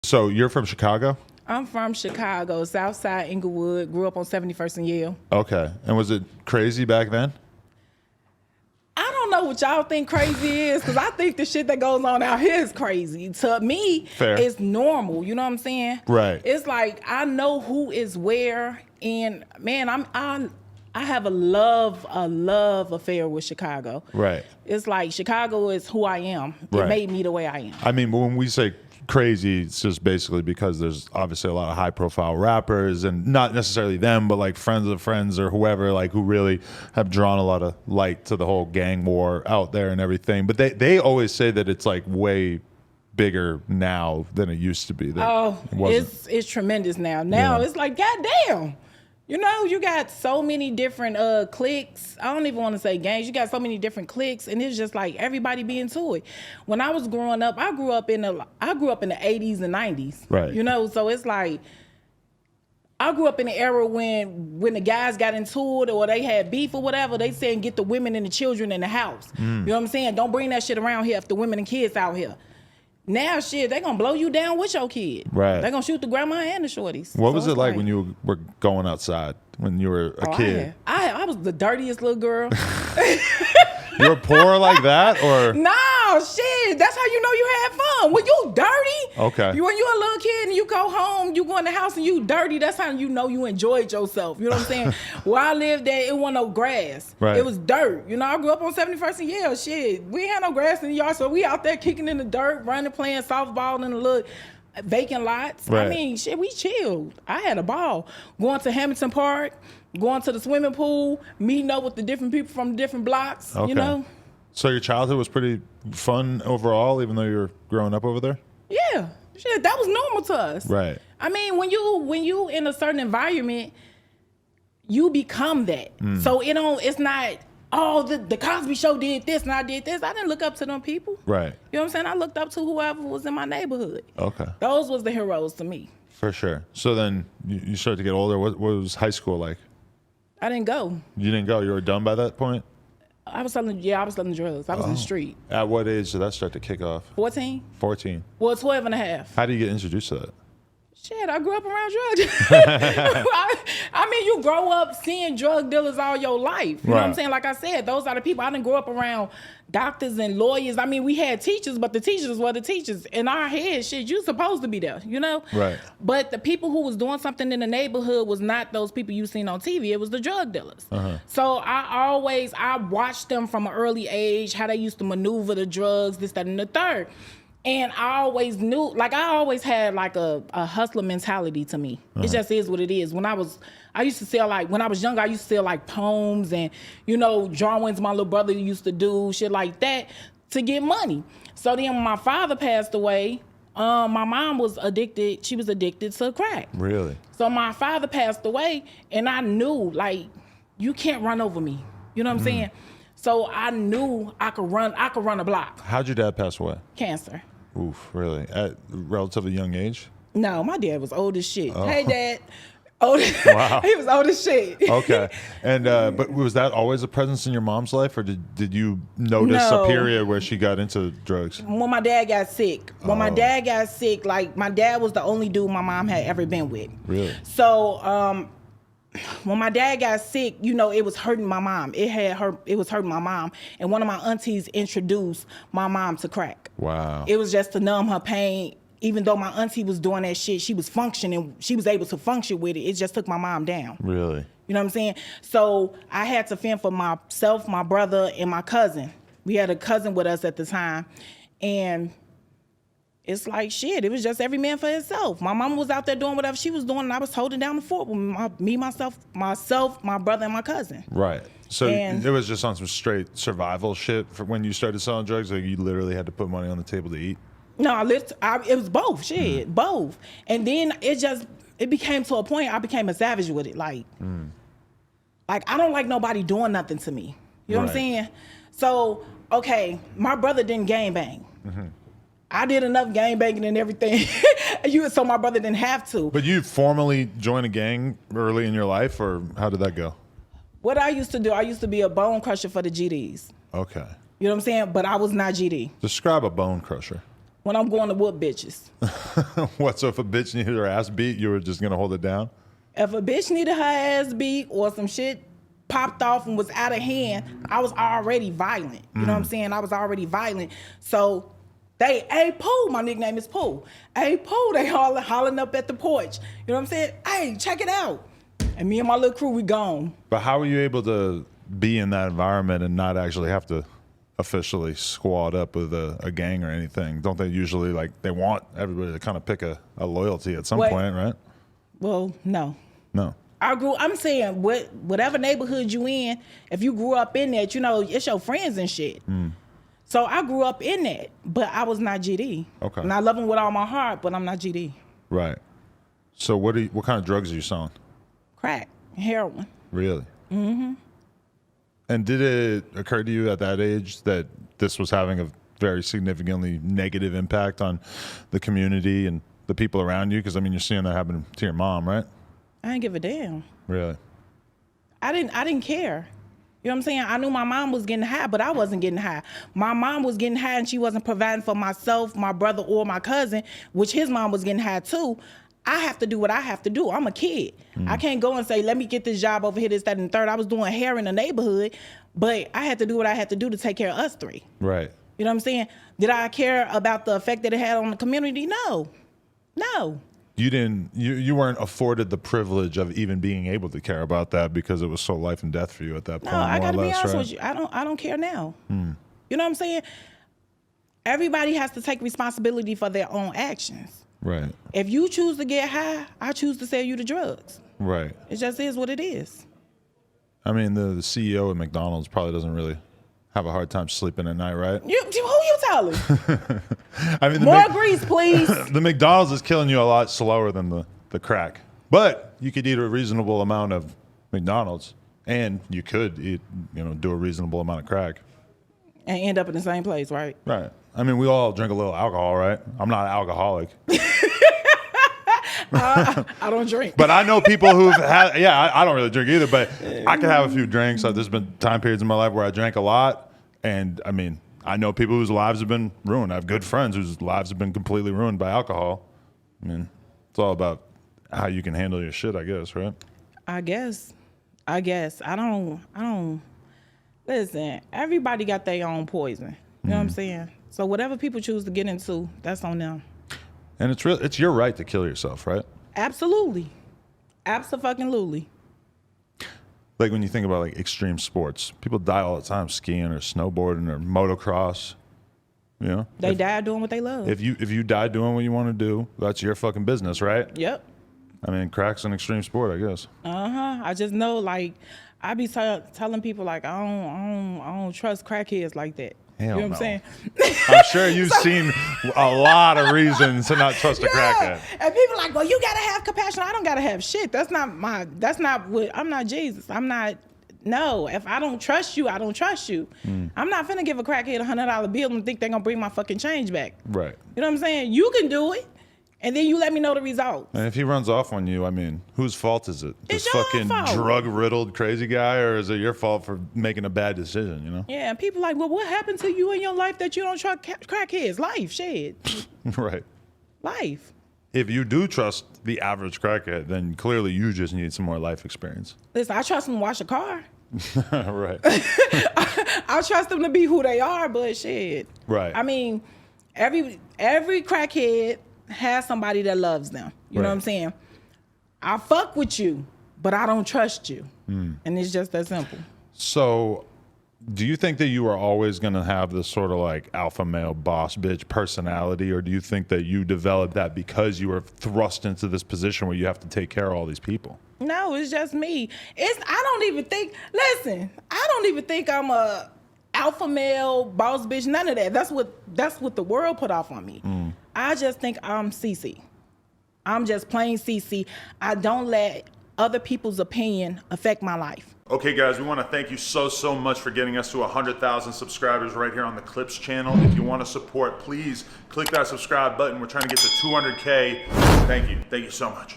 So you're from Chicago? I'm from Chicago, Southside Inglewood. Grew up on 71st and Yale. Okay. And was it crazy back then? I don't know what y'all think crazy is, because I think the shit that goes on out here is crazy. To me, Fair. it's normal. You know what I'm saying? Right. It's like I know who is where, and man, I have a love affair with Chicago. Right. It's like Chicago is who I am. It Right. made me the way I am. I mean, when we say crazy, it's just basically because there's obviously a lot of high profile rappers, and not necessarily them, but like friends of friends or whoever, like who really have drawn a lot of light to the whole gang war out there and everything. But they always say that it's like way bigger now than it used to be. That it wasn't. It's tremendous now. Now Yeah. it's like, goddamn. You know, you got so many different cliques. I don't even want to say gangs. You got so many different cliques, and it's just like everybody be into it. When I was growing up, I grew up in the 80s and 90s. Right. You know, so it's like I grew up in the era when the guys got into it or they had beef or whatever, they saying get the women and the children in the house. You know what I'm saying? Don't bring that shit around here if the women and kids out here. Now, shit, they gonna blow you down with your kid. Right. They gonna shoot the grandma and the shorties. What So was it's it like when you were going outside when you were a kid? I was the dirtiest little girl. You were poor like that, or No, shit. That's how you know you had fun. When you dirty. Okay. When you a little kid and you go home, you go in the house and you dirty, that's how you know you enjoyed yourself. You know what I'm saying? Where I lived at, it wasn't no grass. Right. It was dirt. You know, I grew up on 71st and Yale. Shit. We ain't had no grass in the yard, so we out there kicking in the dirt, running, playing softball in the little vacant lots. Right. I mean, shit, we chilled. I had a ball. Going to Hamilton Park, going to the swimming pool, meeting up with the different people from the different blocks, Okay. you know? So your childhood was pretty fun overall, even though you were growing up over there? Yeah, shit, that was normal to us. Right. I mean, when you in a certain environment, you become that. So it's not, oh, the Cosby Show did this and I did this. I didn't look up to them people. Right. You know what I'm saying? I looked up to whoever was in my neighborhood. Okay. Those was the heroes to me. For sure. So then you started to get older. What was high school like? I didn't go. You didn't go? You were done by that point? I was selling drugs. I was in the street. At what age did that start to kick off? 14? 14. Well, 12 and a half. How do you get introduced to that? Shit, I grew up around drugs. I mean, you grow up seeing drug dealers all your life. You know what I'm Right. saying? Like I said, those are the people. I didn't grow up around doctors and lawyers. I mean, we had teachers, but the teachers were the teachers. In our head, shit, you supposed to be there, you know? Right. But the people who was doing something in the neighborhood was not those people you seen on TV. It was the drug dealers. So I watched them from an early age, how they used to maneuver the drugs, this, that, and the third. And I always knew, like I always had like a hustler mentality to me. It just is what it is. When I used to sell like, when I was younger, I used to sell like poems and, you know, drawings my little brother used to do, shit like that to get money. So then when my father passed away, my mom was addicted. She was addicted to crack. Really? So my father passed away and I knew like, you can't run over me. You know what I'm saying? So I knew I could run a block. How'd your dad pass away? Cancer. Oof, really? At a relatively young age? No, my dad was old as shit. Hey, Dad. Old. Wow. He was old as shit. Okay. And but was that always a presence in your mom's life, or did you notice No. a period where she got into drugs? When my dad got sick. Like my dad was the only dude my mom had ever been with. Really? So when my dad got sick, you know, it was hurting my mom. It was hurting my mom. And one of my aunties introduced my mom to crack. Wow. It was just to numb her pain. Even though my auntie was doing that shit, she was functioning. She was able to function with it. It just took my mom down. Really? You know what I'm saying? So I had to fend for myself, my brother, and my cousin. We had a cousin with us at the time. And it's like, shit, it was just every man for himself. My mama was out there doing whatever she was doing, and I was holding down the fort with myself, my brother, and my cousin. Right. So And- it was just on some straight survival shit for when you started selling drugs? Like you literally had to put money on the table to eat? No, it was both, shit, both. And then it became to a point I became a savage with it. Like I don't like nobody doing nothing to me. You know what I'm Right. saying? So, okay, my brother didn't gangbang. I did enough gang banging and everything, so my brother didn't have to. But you formally joined a gang early in your life, or how did that go? What I used to do, I used to be a Bonecrusher for the GDs. Okay. You know what I'm saying? But I was not GD. Describe a Bonecrusher. when I'm going to whoop bitches. What? So if a bitch needed her ass beat, you were just gonna hold it down? If a bitch needed her ass beat or some shit popped off and was out of hand, I was already violent. You know what I'm saying? I was already violent. So they, hey, Pooh, my nickname is Pooh. Hey, Pooh, they hollering up at the porch. You know what I'm saying? Hey, check it out. And me and my little crew, we gone. But how were you able to be in that environment and not actually have to officially squad up with a gang or anything? Don't they usually, like, they want everybody to kind of pick a loyalty at some point, right? Well, no. No. I'm saying whatever neighborhood you in, if you grew up in that, you know, it's your friends and shit. So I grew up in that, but I was not GD. Okay. And I love them with all my heart, but I'm not GD. Right. So what kind of drugs are you selling? Crack, heroin. Really? Mm-hmm. And did it occur to you at that age that this was having a very significantly negative impact on the community and the people around you? Because, I mean, you're seeing that happen to your mom, right? I didn't give a damn. Really? I didn't care. You know what I'm saying? I knew my mom was getting high, but I wasn't getting high. My mom was getting high and she wasn't providing for myself, my brother, or my cousin, which his mom was getting high too. I have to do what I have to do. I'm a kid. I can't go and say, let me get this job over here, this, that, and the third. I was doing hair in the neighborhood, but I had to do what I had to do to take care of us three. Right. You know what I'm saying? Did I care about the effect that it had on the community? No. You weren't afforded the privilege of even being able to care about that because it was so life and death for you at that point. No, I gotta be honest right? with you. I don't care now. You know what I'm saying? Everybody has to take responsibility for their own actions. Right. If you choose to get high, I choose to sell you the drugs. Right. It just is what it is. I mean, the CEO of McDonald's probably doesn't really have a hard time sleeping at night, right? Who you telling? I mean, More grease, please. The McDonald's is killing you a lot slower than the crack. But you could eat a reasonable amount of McDonald's, and you could eat, do a reasonable amount of crack. And end up in the same place, right? Right. I mean, we all drink a little alcohol, right? I'm not an alcoholic. I don't drink. But I know people who've had, I don't really drink either, but I can have a few drinks. There's been time periods in my life where I drank a lot. And I mean, I know people whose lives have been ruined. I have good friends whose lives have been completely ruined by alcohol. I mean, it's all about how you can handle your shit, I guess, right? I guess. I don't, listen, everybody got their own poison. You know what I'm saying? So whatever people choose to get into, that's on them. And it's your right to kill yourself, right? Absolutely. Abso-fucking-lutely. Like when you think about like extreme sports, people die all the time skiing or snowboarding or motocross. They die doing what they love. If you die doing what you want to do, that's your fucking business, right? Yep. I mean, crack's an extreme sport, I guess. I just know, like, I be telling people like I don't trust crackheads like that. Hell you know what I'm saying? I'm sure you've seen a lot of reasons to not trust a crackhead. And people like, well, you gotta have compassion. I don't gotta have shit. That's not what, I'm not Jesus. No, if I don't trust you, I don't trust you. I'm not finna give a crackhead $100 bill and think they're gonna bring my fucking change back. Right. You know what I'm saying? You can do it. And then you let me know the results. And if he runs off on you, I mean, whose fault is it? It's This your fucking fault. drug-riddled crazy guy, or is it your fault for making a bad decision, Yeah, and people like, well, what happened to you in your life that you don't trust crackheads? Life, shit. Right. Life. If you do trust the average crackhead, then clearly you just need some more life experience. Listen, I trust them to wash a car. Right. I trust them to be who they are, but shit. Right. I mean, every crackhead has somebody that loves them. You know what I'm saying? I fuck with you, but I don't trust you. And it's just that simple. So do you think that you are always going to have this sort of like alpha male boss bitch personality, or do you think that you developed that because you were thrust into this position where you have to take care of all these people? No, it's just me. I don't even think I'm a alpha male boss bitch, none of that. That's what the world put off on me. I just think I'm Cece. I'm just plain Cece. I don't let other people's opinion affect my life. Okay, guys, we want to thank you so much for getting us to 100,000 subscribers right here on the Clips channel. If you want to support, please click that subscribe button. We're trying to get to 200K. Thank you so much.